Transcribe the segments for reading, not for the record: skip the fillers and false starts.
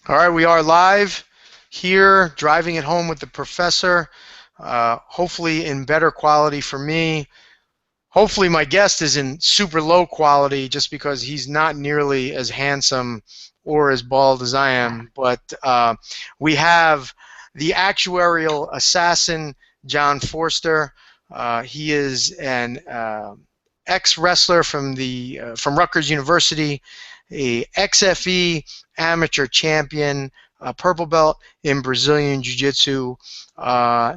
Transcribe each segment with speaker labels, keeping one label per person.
Speaker 1: All right, we are live here, driving it home with the professor. Hopefully, in better quality for me. Hopefully, my guest is in super low quality just because he's not nearly as handsome or as bald as I am. But we have the actuarial assassin, Jon Forster. He is an ex-wrestler from Rutgers University, a XFE amateur champion, a purple belt in Brazilian Jiu-Jitsu,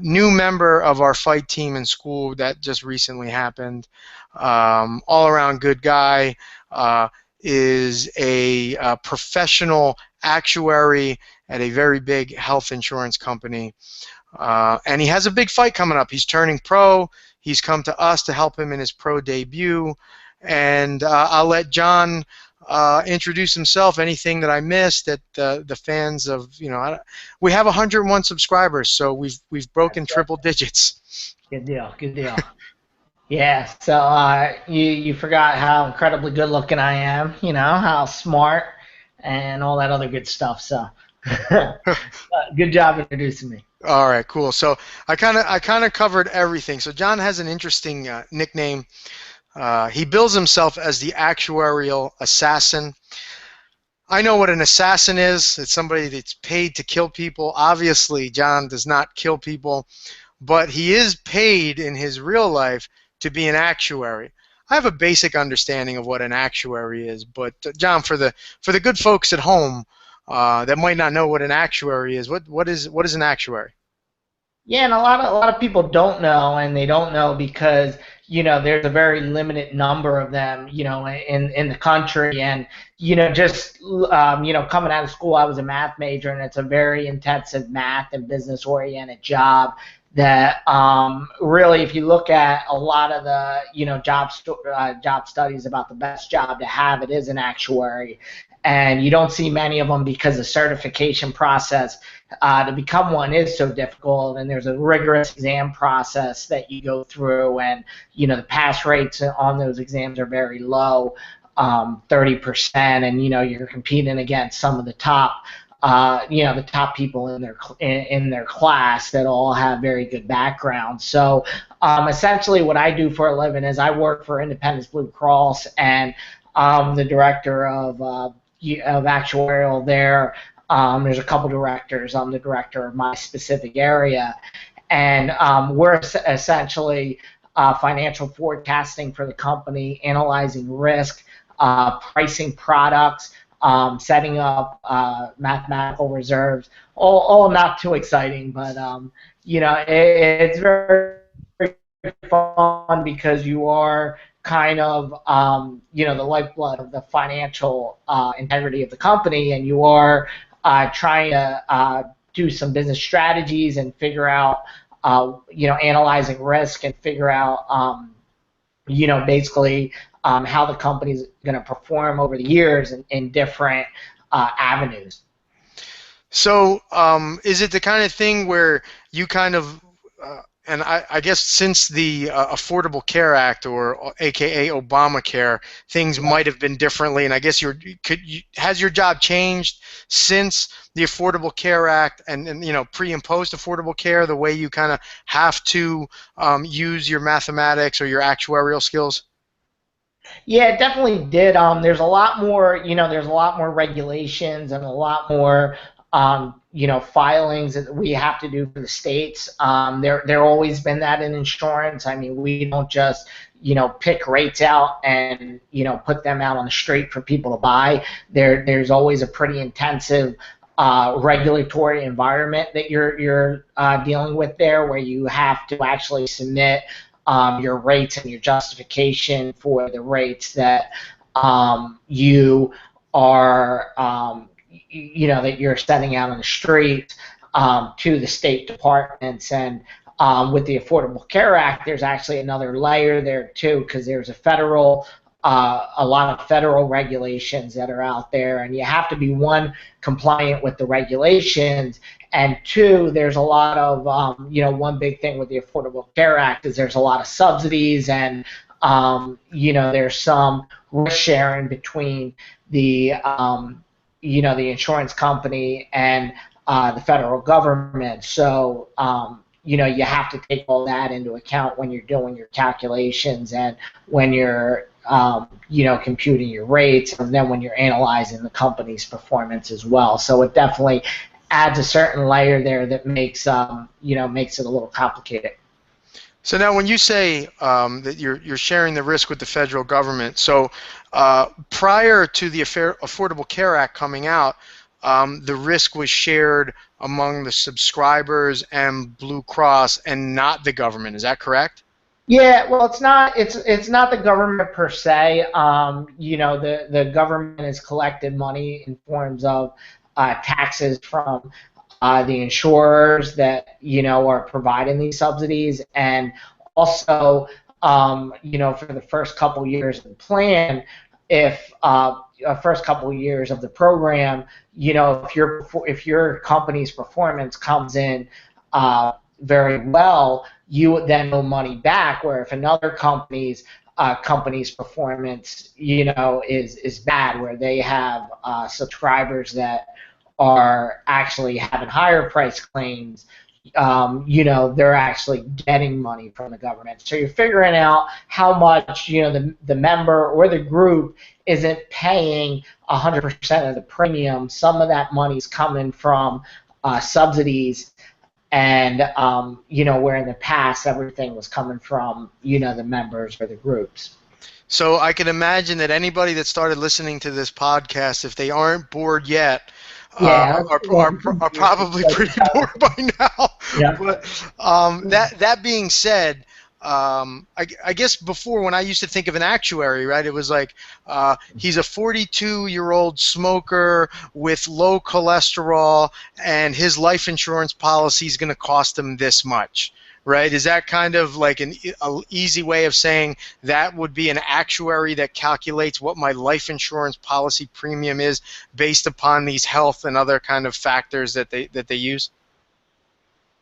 Speaker 1: new member of our fight team in school that just recently happened. All-around good guy. Is a professional actuary at a very big health insurance company. And he has a big fight coming up. He's turning pro. He's come to us to help him in his pro debut. And I'll let Jon introduce himself. Anything that I missed that the fans of, we have 101 subscribers, so we've broken triple digits.
Speaker 2: Good deal. Good deal. Yeah. So you forgot how incredibly good looking I am. You know how smart and all that other good stuff. So good job introducing me.
Speaker 1: All right, cool. So I kind of covered everything. So Jon has an interesting nickname. He bills himself as the actuarial assassin. I know what an assassin is. It's somebody that's paid to kill people. Obviously, Jon does not kill people, but he is paid in his real life to be an actuary. I have a basic understanding of what an actuary is, but Jon, for the good folks at home that might not know what an actuary is, what is an actuary?
Speaker 2: Yeah, and a lot of people don't know, and they don't know because there's a very limited number of them in the country, and just coming out of school, I was a math major, and it's a very intensive math and business oriented job that really, if you look at a lot of the job studies about the best job to have, it is an actuary, and you don't see many of them because the certification process to become one is so difficult, and there's a rigorous exam process that you go through, and the pass rates on those exams are very low, 30%, and you're competing against some of the top the top people in their class that all have very good backgrounds. So essentially what I do for a living is I work for Independence Blue Cross, and I'm the director of actuarial there. There's a couple directors. I'm the director of my specific area, and we're essentially financial forecasting for the company, analyzing risk, pricing products, setting up mathematical reserves. All not too exciting, but it's very fun because you are kind of the lifeblood of the financial integrity of the company, and you are trying to do some business strategies and figure out analyzing risk and figure out basically how the company's going to perform over the years in different avenues.
Speaker 1: So, is it the kind of thing where you kind of, and I guess since the Affordable Care Act, or AKA Obamacare, things might have been differently, and I guess has your job changed since the Affordable Care Act and pre and post Affordable Care, the way you kind of have to use your mathematics or your actuarial skills?
Speaker 2: Yeah, it definitely did. There's a lot more, there's a lot more regulations and a lot more, filings that we have to do for the states. There always been that in insurance. I mean, we don't just, pick rates out and, put them out on the street for people to buy. There's always a pretty intensive regulatory environment that you're dealing with there, where you have to actually submit your rates and your justification for the rates that you are, that you're sending out on the street to the state departments. And with the Affordable Care Act, there's actually another layer there too, because there's a lot of federal regulations that are out there, and you have to be, one, compliant with the regulations, and two, there's a lot of one big thing with the Affordable Care Act is there's a lot of subsidies, and there's some risk sharing between the the insurance company and the federal government. So you have to take all that into account when you're doing your calculations and when you're computing your rates, and then when you're analyzing the company's performance as well. So it definitely adds a certain layer there that makes it a little complicated.
Speaker 1: So now, when you say that you're sharing the risk with the federal government, so prior to the Affordable Care Act coming out, the risk was shared among the subscribers and Blue Cross, and not the government. Is that correct?
Speaker 2: Yeah, well, it's not the government per se. The government has collected money in forms of taxes from the insurers that are providing these subsidies, and also for the first couple years of the plan, if first couple years of the program, if your company's performance comes in very well, you would then owe money back. Where if another company's performance, is bad, where they have subscribers that are actually having higher price claims, they're actually getting money from the government. So you're figuring out how much, the member or the group isn't paying 100% of the premium. Some of that money's coming from subsidies, and where in the past everything was coming from the members or the groups.
Speaker 1: So I can imagine that anybody that started listening to this podcast, if they aren't bored yet,
Speaker 2: Yeah.
Speaker 1: are probably pretty bored by now.
Speaker 2: Yeah.
Speaker 1: But that being said, I guess before, when I used to think of an actuary, right, it was like he's a 42-year-old smoker with low cholesterol, and his life insurance policy is going to cost him this much. Right? Is that kind of like an easy way of saying that would be an actuary that calculates what my life insurance policy premium is based upon these health and other kind of factors that they use?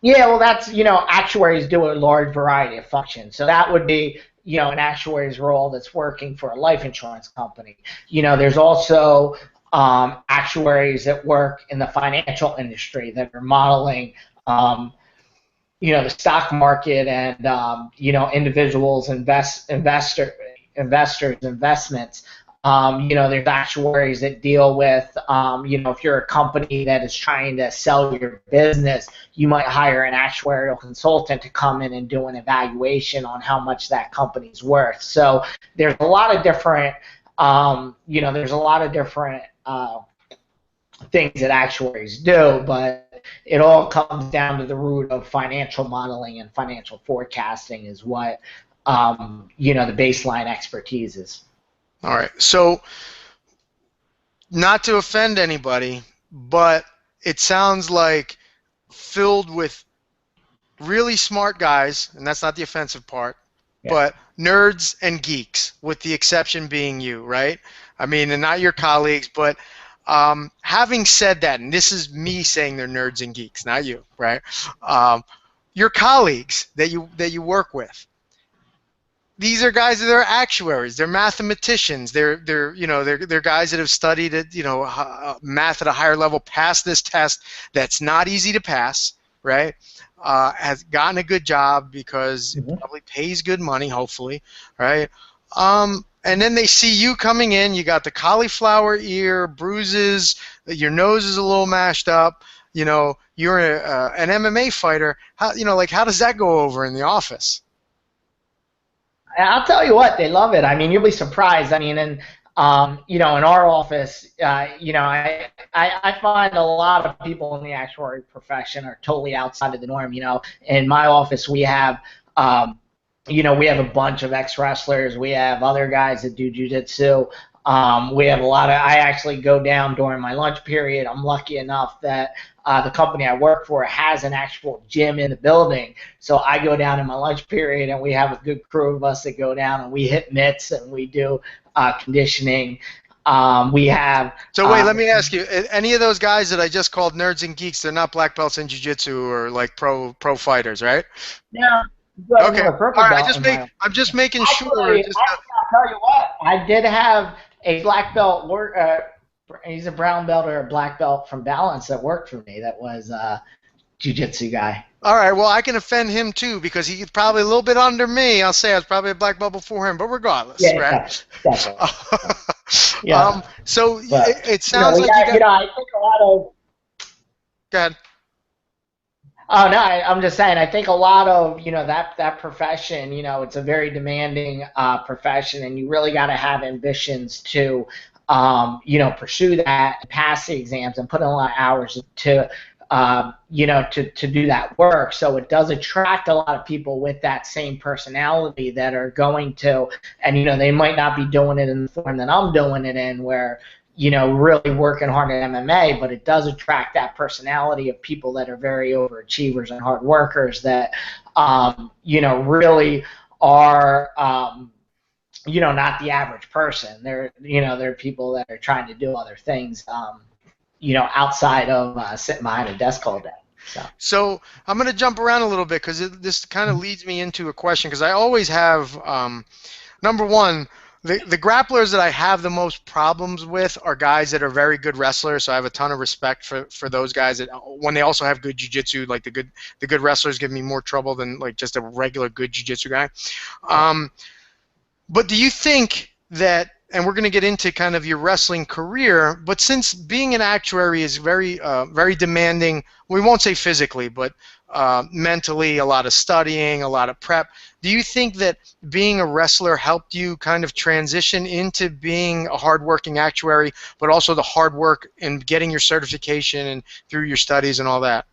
Speaker 2: Yeah, well, that's, actuaries do a large variety of functions. So that would be, an actuary's role that's working for a life insurance company. There's also actuaries that work in the financial industry that are modeling the stock market, and individuals investors investments. There's actuaries that deal with if you're a company that is trying to sell your business, you might hire an actuarial consultant to come in and do an evaluation on how much that company's worth. So there's a lot of different things that actuaries do, but it all comes down to the root of financial modeling, and financial forecasting is what the baseline expertise is.
Speaker 1: All right. So, not to offend anybody, but it sounds like filled with really smart guys, and that's not the offensive part,
Speaker 2: Yeah.
Speaker 1: but nerds and geeks, with the exception being you, right? I mean, and not your colleagues, but having said that, and this is me saying they're nerds and geeks, not you, right? Your colleagues that you work with, these are guys that are actuaries, they're mathematicians, they're guys that have studied it, math at a higher level, passed this test that's not easy to pass, right? Has gotten a good job because it probably pays good money, hopefully, right? And then they see you coming in, you got the cauliflower ear, bruises, your nose is a little mashed up, you're an MMA fighter. How does that go over in the office?
Speaker 2: I'll tell you what, they love it. I mean, you'll be surprised. I mean, and in our office, I find a lot of people in the actuary profession are totally outside of the norm. In my office, we have we have a bunch of ex-wrestlers. We have other guys that do jiu-jitsu. We have a lot of, I actually go down during my lunch period. I'm lucky enough that the company I work for has an actual gym in the building. So I go down in my lunch period, and we have a good crew of us that go down, and we hit mitts, and we do conditioning. We have.
Speaker 1: So wait, let me ask you: any of those guys that I just called nerds and geeks, they're not black belts in jiu-jitsu or like pro fighters, right?
Speaker 2: Yeah.
Speaker 1: Okay. All right. I'm just making sure.
Speaker 2: Actually, I'll tell you what. I did have a black belt He's a brown belt or a black belt from Balance that worked for me. That was jiu-jitsu guy.
Speaker 1: All right, well, I can offend him too because he's probably a little bit under me. I'll say I was probably a black belt before him, but regardless,
Speaker 2: Yeah,
Speaker 1: right?
Speaker 2: definitely, definitely. Yeah,
Speaker 1: So
Speaker 2: but
Speaker 1: it
Speaker 2: you know,
Speaker 1: sounds
Speaker 2: we
Speaker 1: like you
Speaker 2: got,
Speaker 1: got.
Speaker 2: I think a lot of.
Speaker 1: Go ahead.
Speaker 2: Oh no, I'm just saying. I think a lot of that profession. It's a very demanding profession, and you really got to have ambitions to, pursue that, pass the exams, and put in a lot of hours to, to do that work. So it does attract a lot of people with that same personality that are going to, and they might not be doing it in the form that I'm doing it in, where really working hard at MMA, but it does attract that personality of people that are very overachievers and hard workers that, really are, not the average person. They're people that are trying to do other things, outside of sitting behind a desk all day. So.
Speaker 1: So I'm going to jump around a little bit because this kind of leads me into a question because I always have number one, the grapplers that I have the most problems with are guys that are very good wrestlers. So I have a ton of respect for those guys that when they also have good jiu-jitsu, like the good wrestlers give me more trouble than like just a regular good jiu-jitsu guy. Um, but do you think that, and we're going to get into kind of your wrestling career, but since being an actuary is very demanding, we won't say physically, but mentally, a lot of studying, a lot of prep. Do you think that being a wrestler helped you kind of transition into being a hardworking actuary, but also the hard work in getting your certification and through your studies and all that?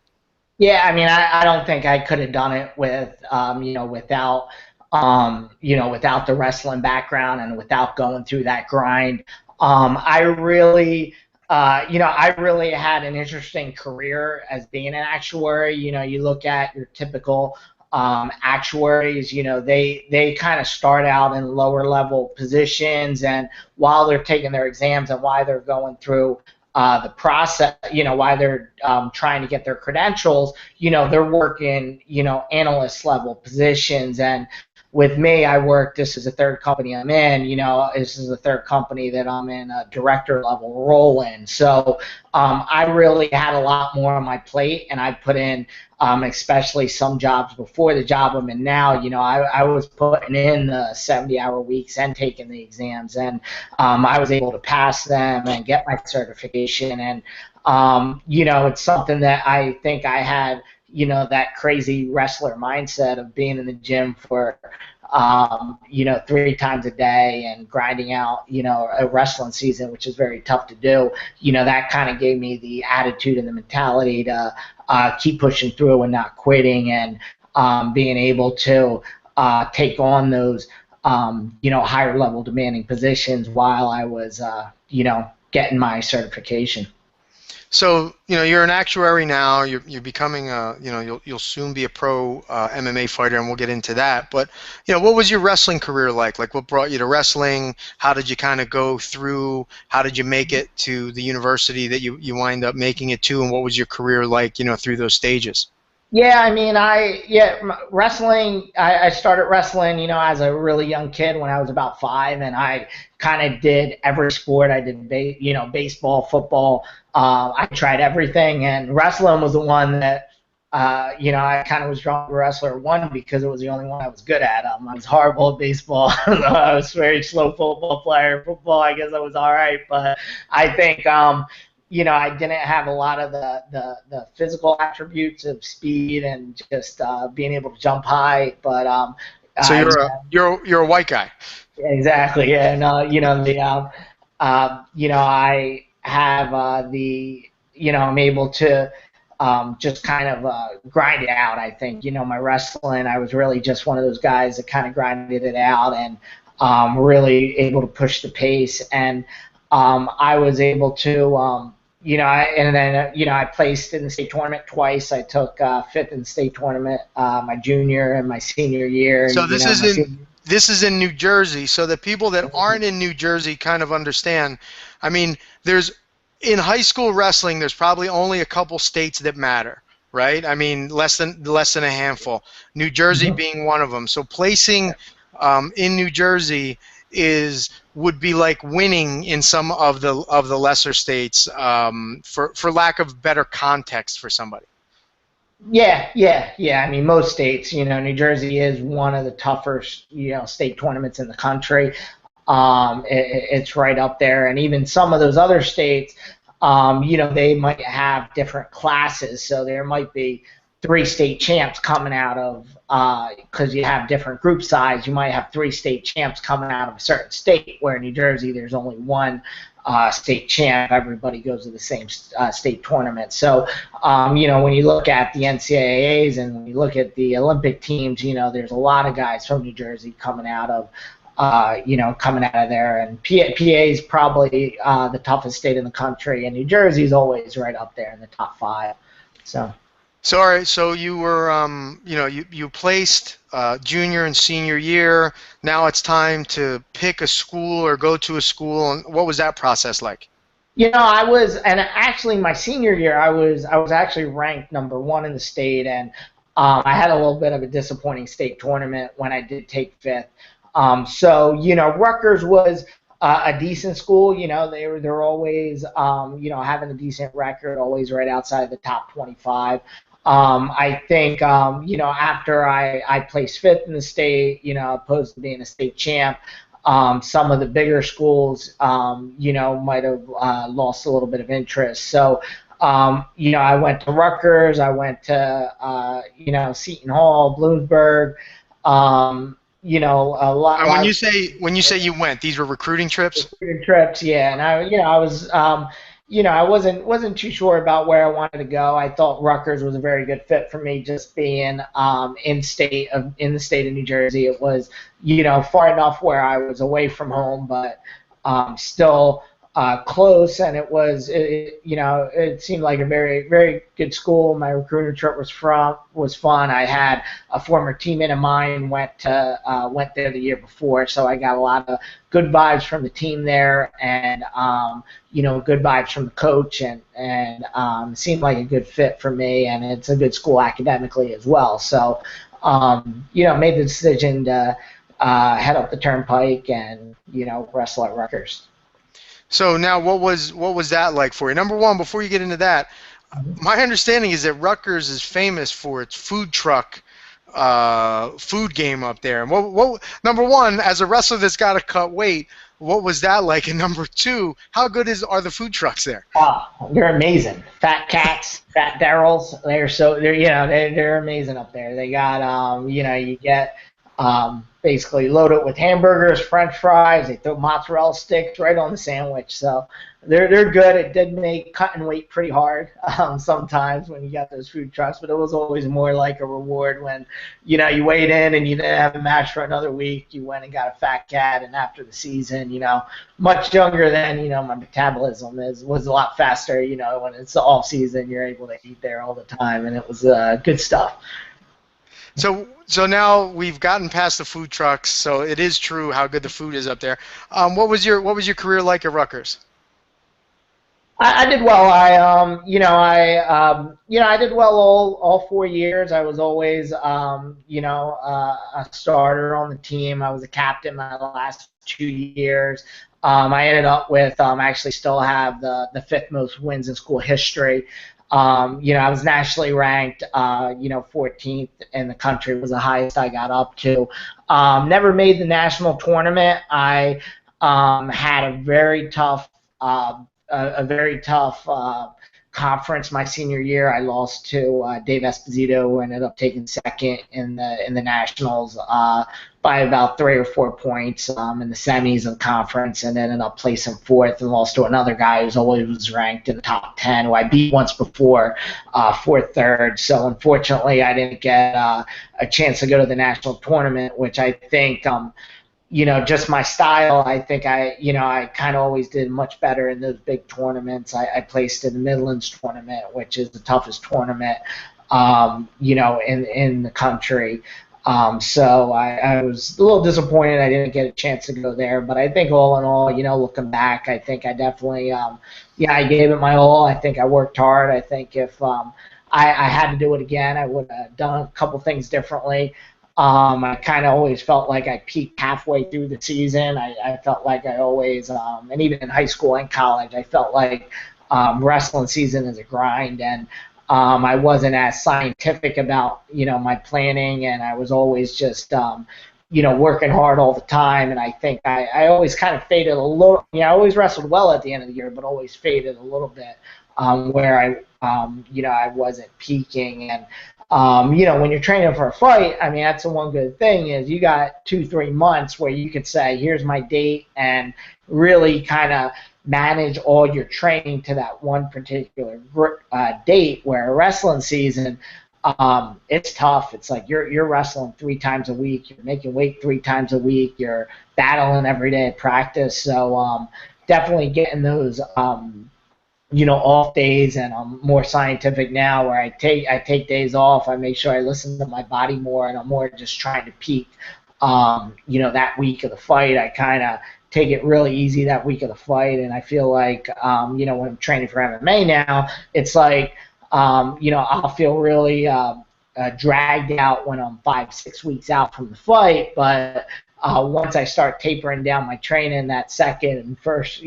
Speaker 2: Yeah, I mean, I don't think I could have done it without the wrestling background and without going through that grind. I really had an interesting career as being an actuary. You look at your typical actuaries. They kind of start out in lower level positions, and while they're taking their exams and while they're going through the process, why they're trying to get their credentials, they're working, analyst level positions. And with me, this is the third company I'm in, this is the third company that I'm in a director level role in. So I really had a lot more on my plate, and I put in, especially some jobs before the job I'm in now, I was putting in the 70-hour weeks and taking the exams, and I was able to pass them and get my certification. And, it's something that I think I had, that crazy wrestler mindset of being in the gym for, 3 times a day and grinding out, a wrestling season, which is very tough to do. That kind of gave me the attitude and the mentality to keep pushing through and not quitting, and being able to take on those, higher level demanding positions while I was, getting my certification.
Speaker 1: So, you're an actuary now. You're becoming a, you'll soon be a pro MMA fighter, and we'll get into that. But, what was your wrestling career like? Like, what brought you to wrestling? How did you kind of go through? How did you make it to the university that you wind up making it to? And what was your career like, through those stages?
Speaker 2: Yeah, I mean, wrestling. I started wrestling, as a really young kid when I was about 5, and I kind of did every sport. I did, baseball, football. I tried everything, and wrestling was the one that, I kind of was drawn to wrestler. One, because it was the only one I was good at. I was horrible at baseball. I was a very slow football player. Football, I guess I was all right, but I think, I didn't have a lot of the physical attributes of speed and just being able to jump high. But
Speaker 1: So
Speaker 2: I
Speaker 1: you're a white guy.
Speaker 2: exactly, yeah, no, I have I'm able to just kind of grind it out. I think, my wrestling, I was really just one of those guys that kind of grinded it out, and really able to push the pace. And I was able to, and then, I placed in the state tournament twice. I took fifth in the state tournament my junior and my senior year,
Speaker 1: So
Speaker 2: and my senior.
Speaker 1: this is in New Jersey. So the people that aren't in New Jersey kind of understand. I mean, there's in high school wrestling, there's probably only a couple states that matter, right? I mean, less than a handful. New Jersey being one of them. So placing in New Jersey is would be like winning in some of the lesser states, for lack of better context for somebody.
Speaker 2: Yeah. I mean, most states, New Jersey is one of the tougher, state tournaments in the country. It's right up there, and even some of those other states, they might have different classes, so there might be three state champs coming out of, because you have different group size. You might have three state champs coming out of a certain state, where in New Jersey there's only one state champ. Everybody goes to the same state tournament. So, when you look at the NCAAs and when you look at the Olympic teams, there's a lot of guys from New Jersey coming out of coming out of there. And PA is probably the toughest state in the country, and New Jersey's always right up there in the top five. So.
Speaker 1: So, all right, so you were, you placed junior and senior year. Now it's time to pick a school or go to a school. And what was that process like?
Speaker 2: I was, and actually my senior year, I was actually ranked number one in the state, and I had a little bit of a disappointing state tournament when I did take fifth. So Rutgers was a decent school. They're always having a decent record, always right outside the top 25. I think after I placed fifth in the state, opposed to being a state champ. Some of the bigger schools, might have lost a little bit of interest. So, I went to Rutgers, I went to, Seton Hall, Bloomsburg, a lot.
Speaker 1: And when you say you went, these were recruiting trips?
Speaker 2: Recruiting trips, yeah. And I was, I wasn't too sure about where I wanted to go. I thought Rutgers was a very good fit for me, just being in the state of New Jersey. It was, far enough where I was away from home, but still close, and it seemed like a very, very good school. My recruiting trip was fun. I had a former teammate of mine went there the year before, so I got a lot of good vibes from the team there, and good vibes from the coach, and seemed like a good fit for me, and it's a good school academically as well. So made the decision to head up the Turnpike and wrestle at Rutgers.
Speaker 1: So now, what was that like for you? Number one, before you get into that, my understanding is that Rutgers is famous for its food truck, food game up there. And what number one, as a wrestler that's got to cut weight, what was that like? And number two, how good are the food trucks there?
Speaker 2: They're amazing. Fat Cats, Fat Darrells. They're amazing up there. They got you get. Basically load it with hamburgers, French fries. They throw mozzarella sticks right on the sandwich. So they're good. It did make cutting weight pretty hard sometimes when you got those food trucks, but it was always more like a reward when you weighed in and you didn't have a match for another week. You went and got a Fat Cat, and after the season, much younger then, my metabolism was a lot faster. When it's the off season, you're able to eat there all the time, and it was good stuff.
Speaker 1: So now we've gotten past the food trucks. So it is true how good the food is up there. What was your career like at Rutgers?
Speaker 2: I did well. I did well all 4 years. I was always a starter on the team. I was a captain my last 2 years. I ended up with actually still have the fifth most wins in school history. I was nationally ranked, 14th in the country was the highest I got up to. Never made the national tournament. I had a very tough conference my senior year. I lost to Dave Esposito, who ended up taking second in the nationals by about 3 or 4 points in the semis of the conference, and ended up placing fourth and lost to another guy who's always was ranked in the top 10, who I beat once before for third. So unfortunately, I didn't get a chance to go to the national tournament, which I think just my style, I think I kind of always did much better in those big tournaments. I placed in the Midlands tournament, which is the toughest tournament, in the country. So I was a little disappointed I didn't get a chance to go there. But I think all in all, looking back, I think I definitely, I gave it my all. I think I worked hard. I think if I had to do it again, I would have done a couple things differently. I kind of always felt like I peaked halfway through the season. I felt like I always, and even in high school and college, I felt like wrestling season is a grind, and I wasn't as scientific about my planning, and I was always just working hard all the time. And I think I always kind of faded a little. I always wrestled well at the end of the year, but always faded a little bit where I wasn't peaking. And when you're training for a fight, I mean, that's the one good thing is you got 2-3 months where you could say, here's my date, and really kind of manage all your training to that one particular date. Where a wrestling season, it's tough. It's like you're wrestling 3 times a week. You're making weight 3 times a week. You're battling every day at practice. So definitely getting those off days, and I'm more scientific now where I take days off. I make sure I listen to my body more, and I'm more just trying to peak. That week of the fight, I kind of take it really easy that week of the fight, and I feel like when I'm training for MMA now, it's like I'll feel really dragged out when I'm 5-6 weeks out from the fight, but once I start tapering down my training that second and first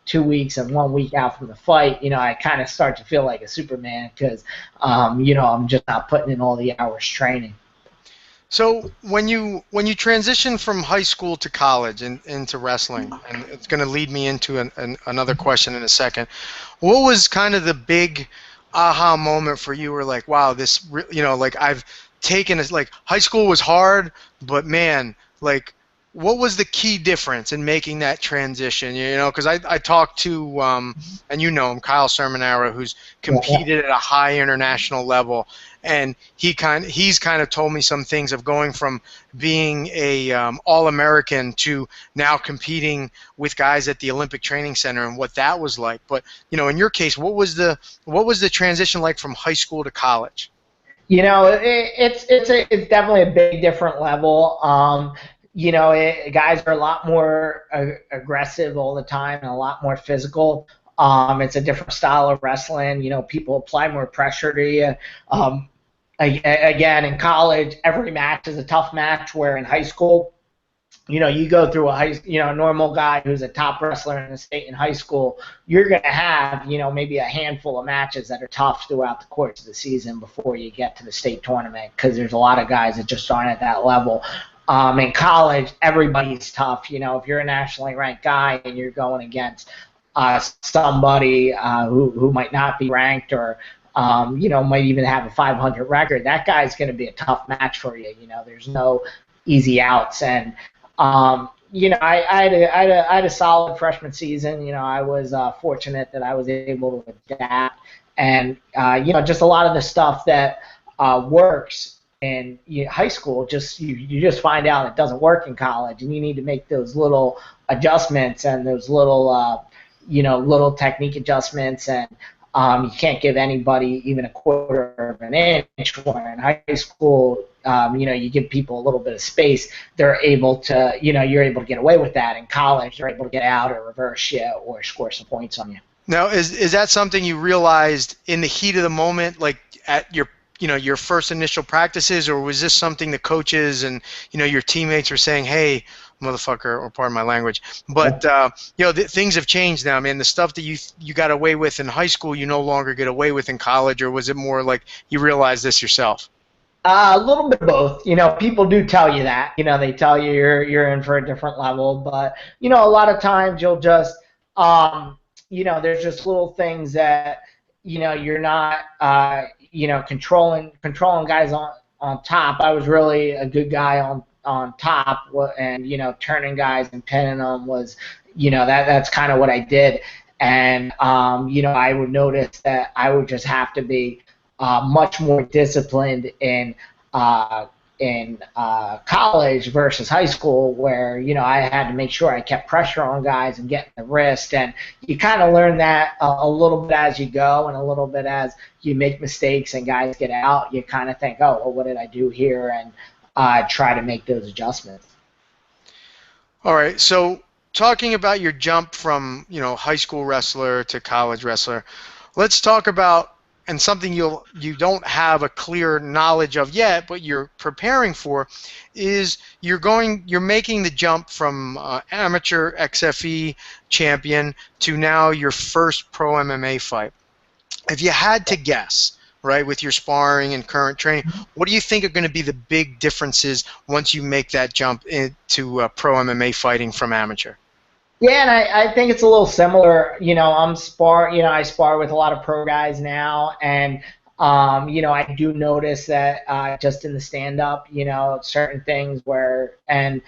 Speaker 2: 2 weeks and 1 week out from the fight, I kind of start to feel like a Superman because, I'm just not putting in all the hours training.
Speaker 1: So when you transition from high school to college and into wrestling, and it's going to lead me into another question in a second, what was kind of the big aha moment for you? Where like, wow, like I've taken it. Like high school was hard, but man, like what was the key difference in making that transition? Because I talked to and him, Kyle Sermonara, who's
Speaker 2: Yeah.
Speaker 1: competed at a high international level, and he's kind of told me some things of going from being a all-American to now competing with guys at the Olympic Training Center and what that was like. But in your case, what was the transition like from high school to college?
Speaker 2: It's definitely a big different level. Guys are a lot more aggressive all the time and a lot more physical. It's a different style of wrestling. People apply more pressure to you. Again, in college, every match is a tough match. Where in high school, you go through a normal guy who's a top wrestler in the state in high school, you're going to have, maybe a handful of matches that are tough throughout the course of the season before you get to the state tournament because there's a lot of guys that just aren't at that level. In college, everybody's tough. If you're a nationally ranked guy and you're going against somebody who might not be ranked or might even have a 500 record, that guy's going to be a tough match for you. There's no easy outs. And I had a solid freshman season. I was fortunate that I was able to adapt, and just a lot of the stuff that works in high school, just you just find out it doesn't work in college, and you need to make those little adjustments and those little technique adjustments, and you can't give anybody even a quarter of an inch. Where in high school, you give people a little bit of space, they're able to, you're able to get away with that. In college, they're able to get out or reverse you or score some points on you.
Speaker 1: Now, is that something you realized in the heat of the moment, like at your first initial practices, or was this something the coaches and your teammates were saying, "Hey, motherfucker," or pardon my language, but things have changed now, man. The stuff that you got away with in high school, you no longer get away with in college, or was it more like you realized this yourself?
Speaker 2: A little bit of both. People do tell you that. They tell you you're in for a different level, but a lot of times you'll just, there's just little things that you're not, controlling guys on top. I was really a good guy on top, and turning guys and pinning them was, that's kind of what I did. And I would notice that I would just have to be much more disciplined uh, in college versus high school, where I had to make sure I kept pressure on guys and getting the wrist, and you kind of learn that a little bit as you go, and a little bit as you make mistakes and guys get out. You kind of think, oh, well, what did I do here, and try to make those adjustments.
Speaker 1: All right, so talking about your jump from high school wrestler to college wrestler, let's talk about and something you don't have a clear knowledge of yet, but you're preparing for, is you're making the jump from amateur XFE champion to now your first pro MMA fight. If you had to guess, right, with your sparring and current training, what do you think are going to be the big differences once you make that jump into pro MMA fighting from amateur?
Speaker 2: Yeah, and I think it's a little similar. I spar with a lot of pro guys now, and I do notice that just in the stand up, certain things where, and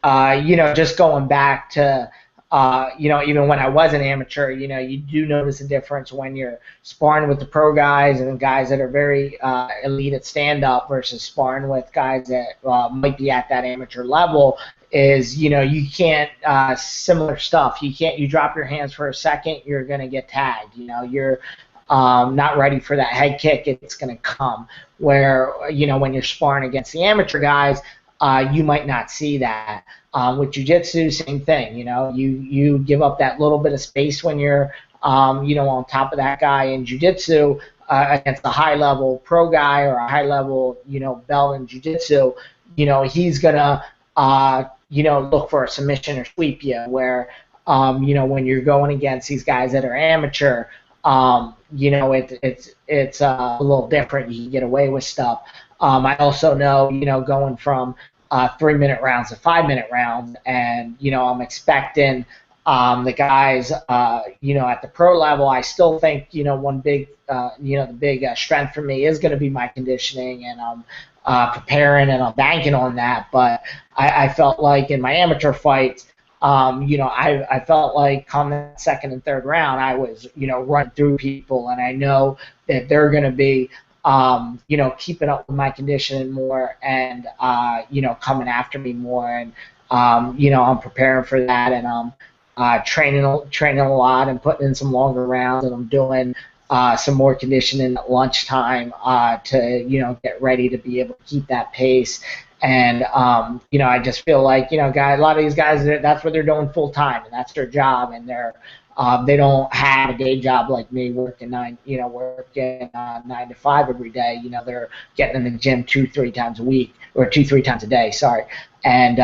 Speaker 2: just going back to, even when I was an amateur, you do notice a difference when you're sparring with the pro guys and guys that are very elite at stand up versus sparring with guys that might be at that amateur level. Is you can't similar stuff. You drop your hands for a second, you're gonna get tagged. You're not ready for that head kick. It's gonna come. Where when you're sparring against the amateur guys, you might not see that. With jiu-jitsu, same thing. You give up that little bit of space when you're, on top of that guy in jiu-jitsu against a high-level pro guy or a high-level, belt in jiu-jitsu. He's gonna, look for a submission or sweep you. Where, when you're going against these guys that are amateur, it's a little different. You can get away with stuff. I also know, going from 3-minute rounds to 5-minute rounds, and I'm expecting the guys, at the pro level. I still think one big, the big strength for me is going to be my conditioning, and I'm preparing and I'm banking on that. But I felt like in my amateur fights, I felt like come the second and third round, I was running through people, and I know that they're going to be keeping up with my conditioning more, and coming after me more, and I'm preparing for that, and I'm training a lot and putting in some longer rounds, and I'm doing some more conditioning at lunchtime to get ready to be able to keep that pace. And I just feel like guys, a lot of these guys, that's what they're doing full time, and that's their job, and they don't have a day job like me, working 9 to 5 every day. They're getting in the gym 2-3 times a week, or 2-3 times a day. Sorry, and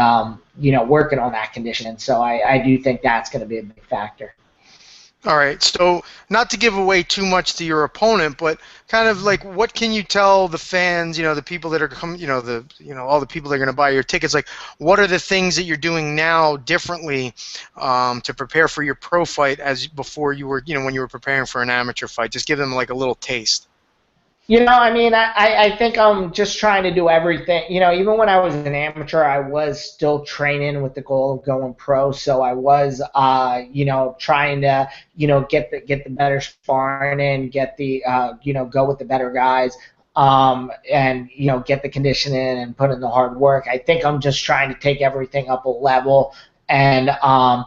Speaker 2: working on that condition. So I do think that's going to be a big factor.
Speaker 1: All right. So not to give away too much to your opponent, but kind of like, what can you tell the fans, the people that are coming, all the people that are going to buy your tickets, like, what are the things that you're doing now differently to prepare for your pro fight as before you were, when you were preparing for an amateur fight? Just give them like a little taste.
Speaker 2: I think I'm just trying to do everything. Even when I was an amateur, I was still training with the goal of going pro. So I was, trying to, get the better sparring in, get the, go with the better guys, and get the conditioning and put in the hard work. I think I'm just trying to take everything up a level, and I'm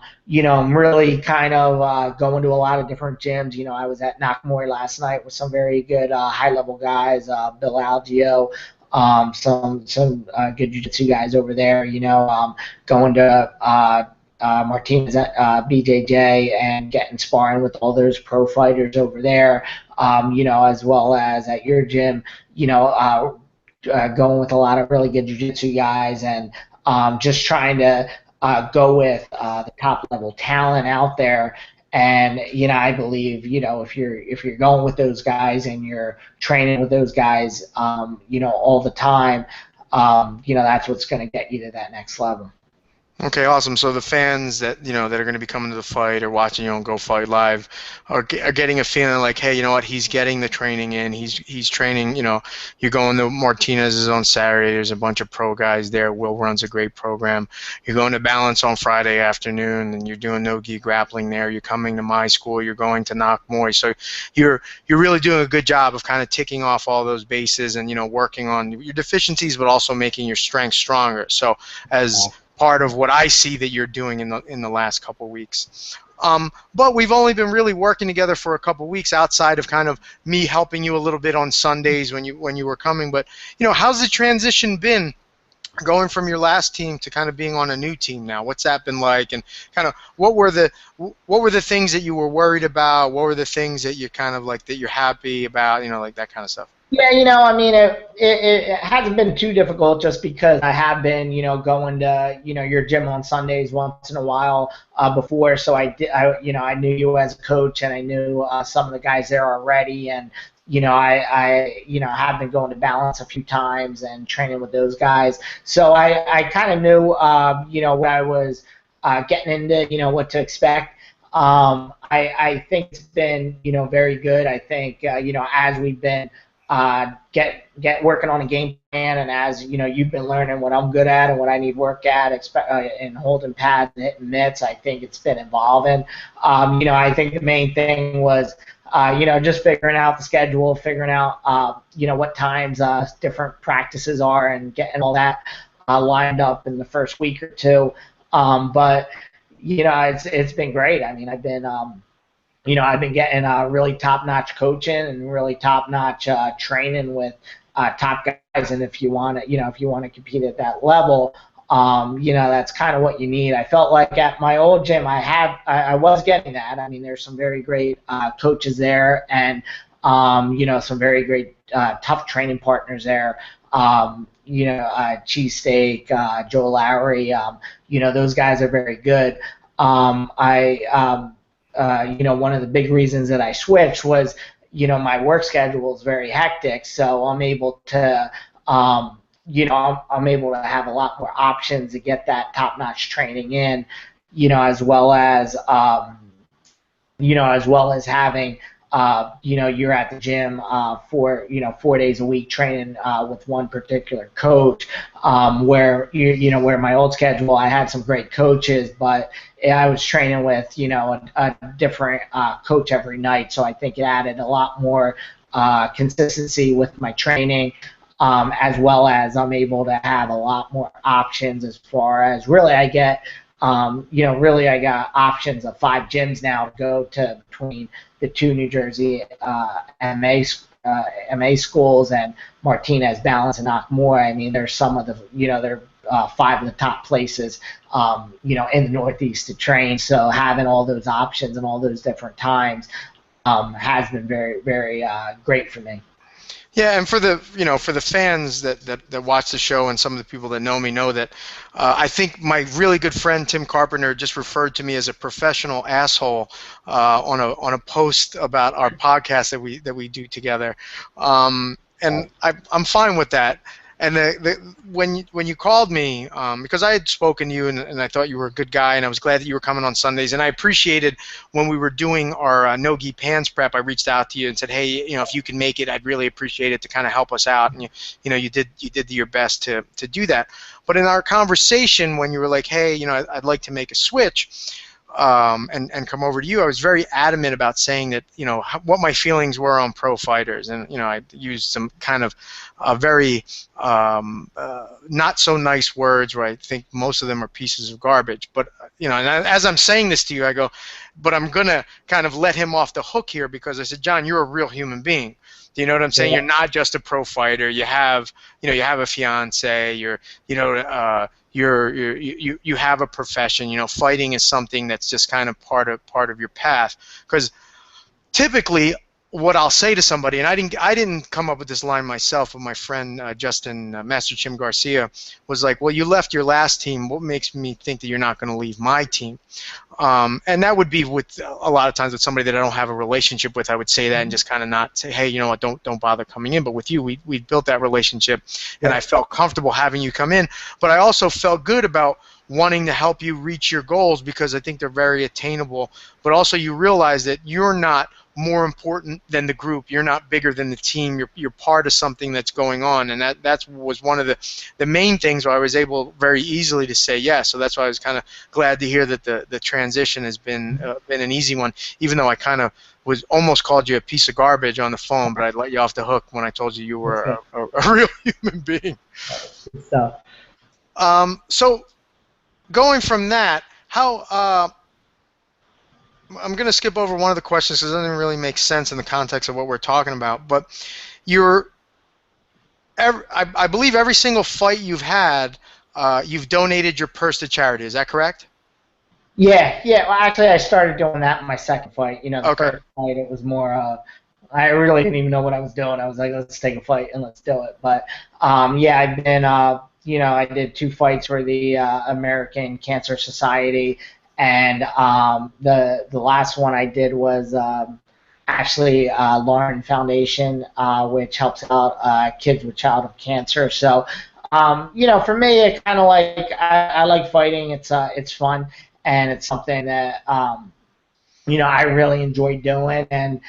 Speaker 2: really kind of going to a lot of different gyms. I was at Nakamura last night with some very good high-level guys, Bill Algio, some good jiu-jitsu guys over there. Going to Martinez at BJJ and getting sparring with all those pro fighters over there, as well as at your gym, going with a lot of really good jiu-jitsu guys, and just trying to go with the top level talent out there. And I believe if you're going with those guys and you're training with those guys, all the time, that's what's going to get you to that next level.
Speaker 1: Okay, awesome. So the fans that that are going to be coming to the fight or watching you on Go Fight Live are getting a feeling like, hey, you know what? He's getting the training in. He's training. You're going to Martinez's on Saturday. There's a bunch of pro guys there. Will runs a great program. You're going to Balance on Friday afternoon, and you're doing no-gi grappling there. You're coming to my school. You're going to Nak Muay. So you're really doing a good job of kind of ticking off all those bases and working on your deficiencies, but also making your strengths stronger. So as part of what I see that you're doing in the last couple weeks. But we've only been really working together for a couple weeks outside of kind of me helping you a little bit on Sundays when you were coming. But how's the transition been going from your last team to kind of being on a new team now, what's that been like? And kind of what were the things that you were worried about? What were the things that you kind of like that you're happy about? Like that kind of stuff.
Speaker 2: Yeah, I mean, it hasn't been too difficult just because I have been, going to, your gym on Sundays once in a while before. So I knew you as a coach, and I knew some of the guys there already. And, have been going to balance a few times and training with those guys. So I kind of knew, what I was getting into, what to expect. I think it's been, very good. I think, as we've been get working on a game plan, and as you've been learning what I'm good at and what I need work at, and holding pads and hitting mitts. I think it's been evolving. I think the main thing was just figuring out the schedule, figuring out what times different practices are, and getting all that lined up in the first week or two. But it's been great. I mean, I've been getting really top-notch coaching and really top-notch training with top guys. And if you want to compete at that level, that's kind of what you need. I felt like at my old gym, I was getting that. I mean, there's some very great coaches there, and some very great tough training partners there. Cheesesteak, Joe Lowry, those guys are very good. One of the big reasons that I switched was, my work schedule is very hectic, so I'm able to, I'm able to have a lot more options to get that top-notch training in, as well as having, you're at the gym for 4 days a week training with one particular coach. Where my old schedule, I had some great coaches, but I was training with a different coach every night. So I think it added a lot more consistency with my training. As well as I'm able to have a lot more options as far as really I got options of 5 gyms now to go to between the 2 New Jersey MA schools and Martinez, Balance, and Knockmore. I mean, there's some of the, they're 5 of the top places, in the Northeast to train. So having all those options and all those different times has been very, very great for me.
Speaker 1: Yeah, and for the fans that watch the show, and some of the people that know me know that I think my really good friend Tim Carpenter just referred to me as a professional asshole on a post about our podcast that we do together, and I'm fine with that. And when you called me, because I had spoken to you, and I thought you were a good guy, and I was glad that you were coming on Sundays, and I appreciated when we were doing our no-gi pants prep, I reached out to you and said, hey, if you can make it, I'd really appreciate it to kind of help us out, and you did your best to do that. But in our conversation, when you were like, hey, I'd like to make a switch, and come over to you, I was very adamant about saying that what my feelings were on pro fighters, and I used some kind of very not so nice words where I think most of them are pieces of garbage. But and as I'm saying this to you, I go, but I'm gonna kind of let him off the hook here, because I said, John, you're a real human being. Do you know what I'm saying?
Speaker 2: Yeah.
Speaker 1: You're not just a pro fighter. You have a fiance. You have a profession. Fighting is something that's just kind of part of your path. Because typically, what I'll say to somebody, and I didn't come up with this line myself, but my friend Justin Master Chim Garcia was like, well, you left your last team. What makes me think that you're not going to leave my team? And that would be with a lot of times with somebody that I don't have a relationship with. I would say that and just kind of not say, hey, you know what, don't bother coming in. But with you, we built that relationship, and I felt comfortable having you come in. But I also felt good about wanting to help you reach your goals, because I think they're very attainable. But also you realize that you're not more important than the group. You're not bigger than the team. You're part of something that's going on, and that was one of the main things where I was able very easily to say yes. So that's why I was kind of glad to hear that the transition has been an easy one, even though I kind of was almost called you a piece of garbage on the phone, but I let you off the hook when I told you you were a real human being.
Speaker 2: So
Speaker 1: So going from that, how I'm going to skip over one of the questions because it doesn't really make sense in the context of what we're talking about. But I believe every single fight you've had, you've donated your purse to charity. Is that correct?
Speaker 2: Yeah, yeah. Well, actually, I started doing that in my second fight. The
Speaker 1: Okay.
Speaker 2: first fight, it was more. I really didn't even know what I was doing. I was like, let's take a fight and let's do it. But yeah, I've been. I did 2 fights for the American Cancer Society, and the last one I did was actually Lauren Foundation, which helps out kids with childhood cancer. So, for me, it kind of like I like fighting. It's fun and it's something that I really enjoy doing. And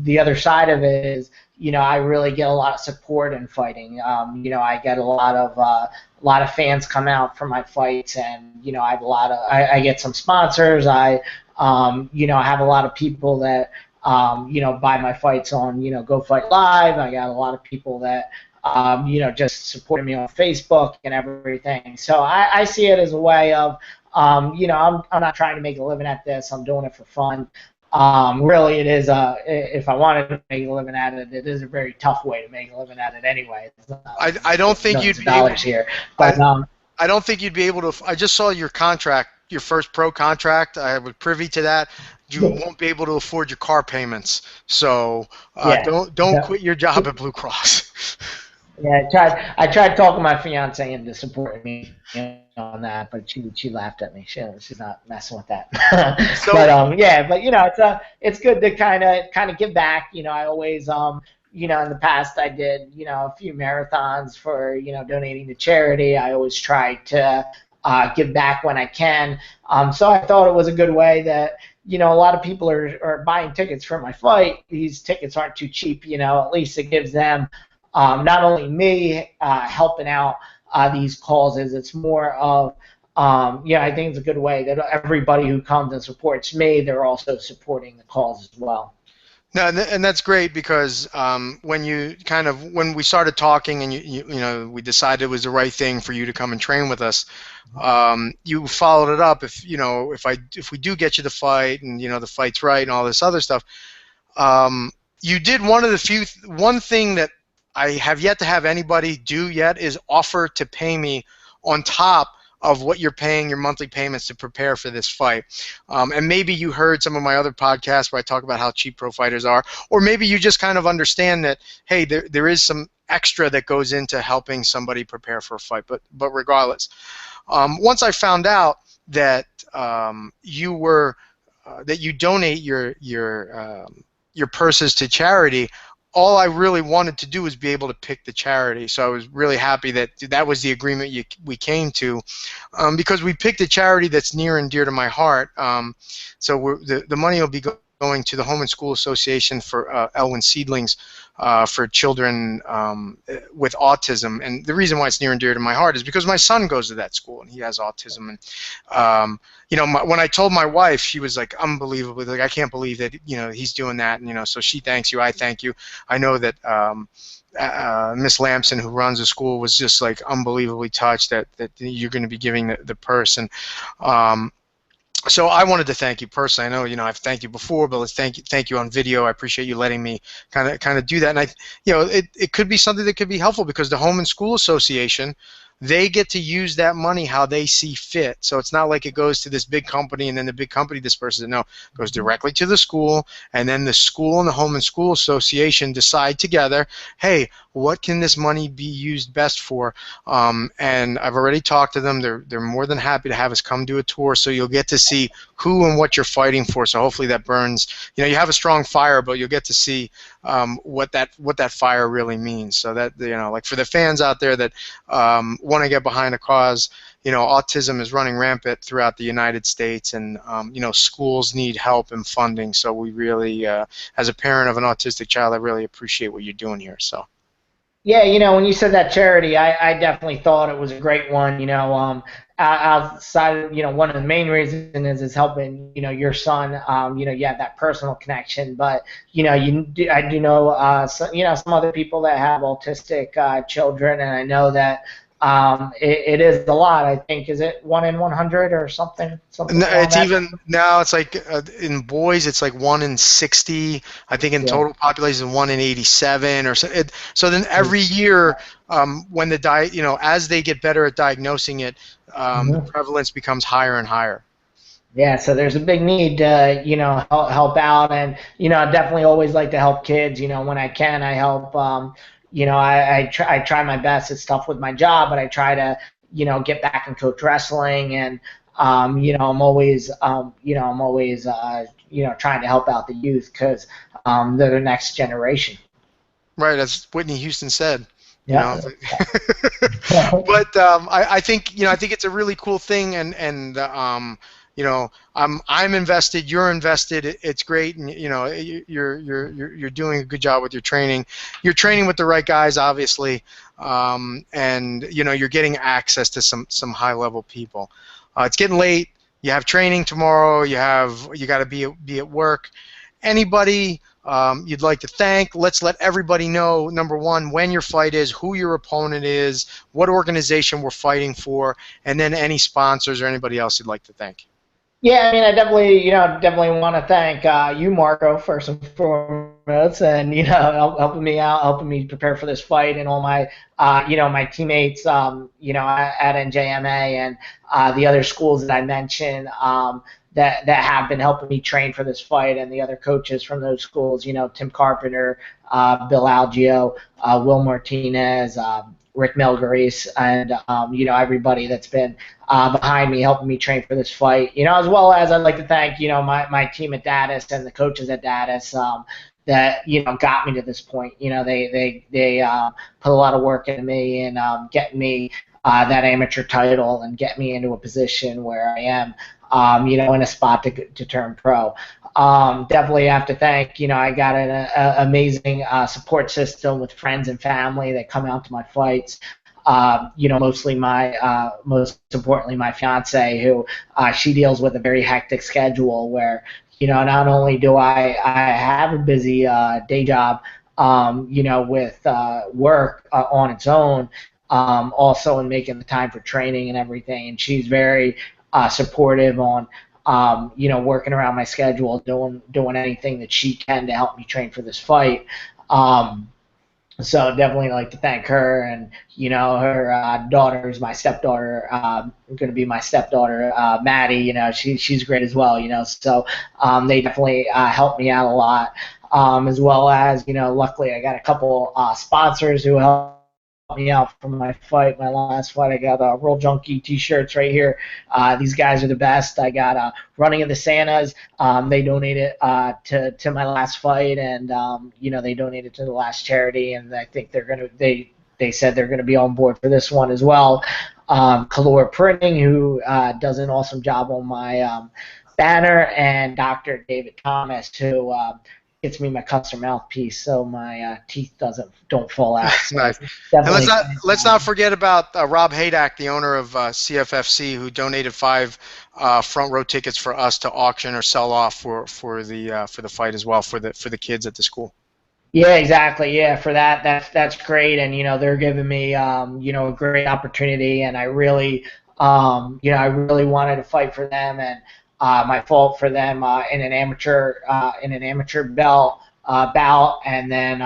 Speaker 2: the other side of it is, I really get a lot of support in fighting. I get a lot of fans come out for my fights, and I have I get some sponsors. I have a lot of people that buy my fights on Go Fight Live. I got a lot of people that just supporting me on Facebook and everything. So I see it as a way of I'm not trying to make a living at this. I'm doing it for fun. Really, it is. If I wanted to make a living at it, it is a very tough way to make a living at it anyway. It's not
Speaker 1: I don't think
Speaker 2: millions
Speaker 1: you'd
Speaker 2: of
Speaker 1: be able.
Speaker 2: dollars here,
Speaker 1: I
Speaker 2: but
Speaker 1: I don't think you'd be able to. I just saw your contract, your first pro contract. I was privy to that. You won't be able to afford your car payments. So
Speaker 2: yeah.
Speaker 1: don't quit your job at Blue Cross.
Speaker 2: Yeah, I tried talking my fiance into supporting me on that, but she laughed at me. She's not messing with that. But
Speaker 1: So
Speaker 2: yeah, but it's good to kind of give back. I always in the past I did a few marathons for donating to charity. I always try to give back when I can. So I thought it was a good way that a lot of people are buying tickets for my fight. These tickets aren't too cheap. At least it gives them not only me helping out these causes, it's more of, I think it's a good way that everybody who comes and supports me, they're also supporting the cause as well.
Speaker 1: no, and that's great because when we started talking and we decided it was the right thing for you to come and train with us. You followed it up. If we do get you the fight and the fight's right and all this other stuff. You did one thing that I have yet to have anybody do yet is offer to pay me on top of what you're paying your monthly payments to prepare for this fight. And maybe you heard some of my other podcasts where I talk about how cheap pro fighters are, or maybe you just kind of understand that, hey, there is some extra that goes into helping somebody prepare for a fight. But regardless, once I found out that that you donate your purses to charity, all I really wanted to do was be able to pick the charity. So I was really happy that that was the agreement we came to, because we picked a charity that's near and dear to my heart. So the money will be going to the Home and School Association for Elwyn Seedlings for children with autism. And the reason why it's near and dear to my heart is because my son goes to that school and he has autism. And when I told my wife, she was like, unbelievably, like, I can't believe that he's doing that. And so she thanks you, I thank you. I know that Miss Lamson, who runs the school, was just like unbelievably touched that you're going to be giving the person. So I wanted to thank you personally. I know I've thanked you before, but let's thank you on video. I appreciate you letting me kind of do that. And it could be something that could be helpful because the Home and School Association, they get to use that money how they see fit. So it's not like it goes to this big company and then the big company disperses it. No, it goes directly to the school, and then the school and the Home and School Association decide together, hey, what can this money be used best for? And I've already talked to them. They're more than happy to have us come do a tour, so you'll get to see who and what you're fighting for. So hopefully that burns. You have a strong fire, but you'll get to see what that fire really means. So that like for the fans out there that want to get behind a cause, autism is running rampant throughout the United States, and schools need help and funding. So we really, as a parent of an autistic child, I really appreciate what you're doing here. So.
Speaker 2: Yeah, when you said that charity, I definitely thought it was a great one. Outside, one of the main reasons is helping, your son. You have that personal connection, but I do know, some other people that have autistic children, and I know that it is a lot. I think, is it 1 in 100 or something along
Speaker 1: It's
Speaker 2: that?
Speaker 1: even now. It's like in boys, it's like 1 in 60. I think in
Speaker 2: Yeah.
Speaker 1: total population, 1 in 87 or so. So then every year, when as they get better at diagnosing it, the
Speaker 2: Mhm.
Speaker 1: prevalence becomes higher and higher.
Speaker 2: Yeah, so there's a big need to, help out, and I definitely always like to help kids. When I can, I help. I try my best. It's tough with my job, but I try to, get back and coach wrestling, and I'm always, trying to help out the youth because they're the next generation.
Speaker 1: Right, as Whitney Houston said. You know,
Speaker 2: Yeah.
Speaker 1: but I think I think it's a really cool thing, and I'm invested. You're invested. It's great, and you're doing a good job with your training. You're training with the right guys, obviously, and you're getting access to some high level people. It's getting late. You have training tomorrow. You got to be at work. Anybody you'd like to thank? Let's let everybody know, number one, when your fight is, who your opponent is, what organization we're fighting for, and then any sponsors or anybody else you'd like to thank.
Speaker 2: Yeah, I mean, I definitely, definitely want to thank you, Marco, first and foremost, and helping me out, helping me prepare for this fight, and all my, my teammates, at NJMA and the other schools that I mentioned, that have been helping me train for this fight, and the other coaches from those schools, Tim Carpenter, Bill Algio, Will Martinez, Rick Melgareese, and everybody that's been behind me, helping me train for this fight. As well as I'd like to thank my team at Datus and the coaches at Datus. That got me to this point. They put a lot of work into me and getting me that amateur title and get me into a position where I am, in a spot to turn pro. Definitely have to thank, I got an amazing support system with friends and family that come out to my fights. Most importantly, my fiance, who she deals with a very hectic schedule where, not only do I have a busy day job, with work on its own, also in making the time for training and everything. And she's very supportive on, working around my schedule, doing anything that she can to help me train for this fight. So definitely like to thank her, and her daughter is my stepdaughter, going to be my stepdaughter, Maddie. She's great as well. So they definitely helped me out a lot, as well as luckily I got a couple sponsors who helped me out for my fight, my last fight. I got Roll Junkie T-shirts right here. These guys are the best. I got Running of the Santas. They donated to my last fight, and they donated to the last charity, and I think they said they're gonna be on board for this one as well. Kalora Printing, who does an awesome job on my banner, and Dr. David Thomas, who gets me my custom mouthpiece so my teeth don't fall out. So
Speaker 1: Nice. And let's
Speaker 2: definitely
Speaker 1: not
Speaker 2: thank
Speaker 1: let's not forget about Rob Haydak, the owner of CFFC, who donated 5 front row tickets for us to auction or sell off for the fight as well for the kids at the school.
Speaker 2: Yeah, exactly. Yeah, for that, that's great, and they're giving me a great opportunity, and I really wanted to fight for them, and my fault for them in an amateur belt bout, and then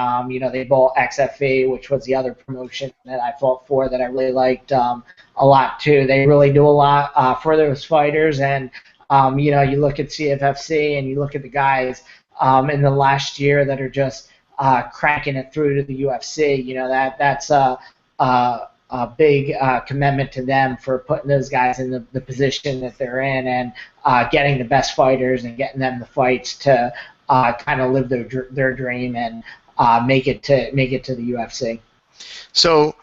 Speaker 2: they bought XFE, which was the other promotion that I fought for that I really liked a lot too. They really do a lot for those fighters, and you look at CFFC and you look at the guys in the last year that are just cracking it through to the UFC. That's a big commitment to them for putting those guys in the position that they're in, and getting the best fighters and getting them the fights to kind of live their dream and make it to the UFC.
Speaker 1: So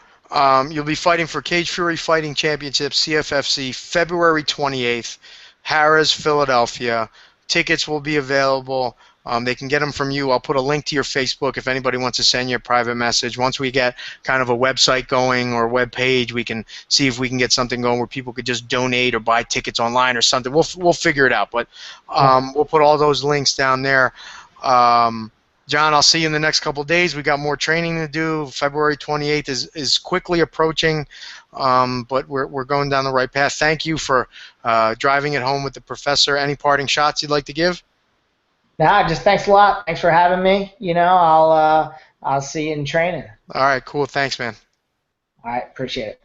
Speaker 1: you'll be fighting for Cage Fury Fighting Championship CFFC February 28th, Harrah's, Philadelphia. Tickets will be available. They can get them from you. I'll put a link to your Facebook if anybody wants to send you a private message. Once we get kind of a website going or a web page, we can see if we can get something going where people could just donate or buy tickets online or something. We'll figure it out. But we'll put all those links down there. John, I'll see you in the next couple of days. We got more training to do. February 28th is quickly approaching, but we're going down the right path. Thank you for driving it home with the professor. Any parting shots you'd like to give?
Speaker 2: Nah, just thanks a lot. Thanks for having me. I'll see you in training.
Speaker 1: All right, cool. Thanks, man.
Speaker 2: All right, appreciate it.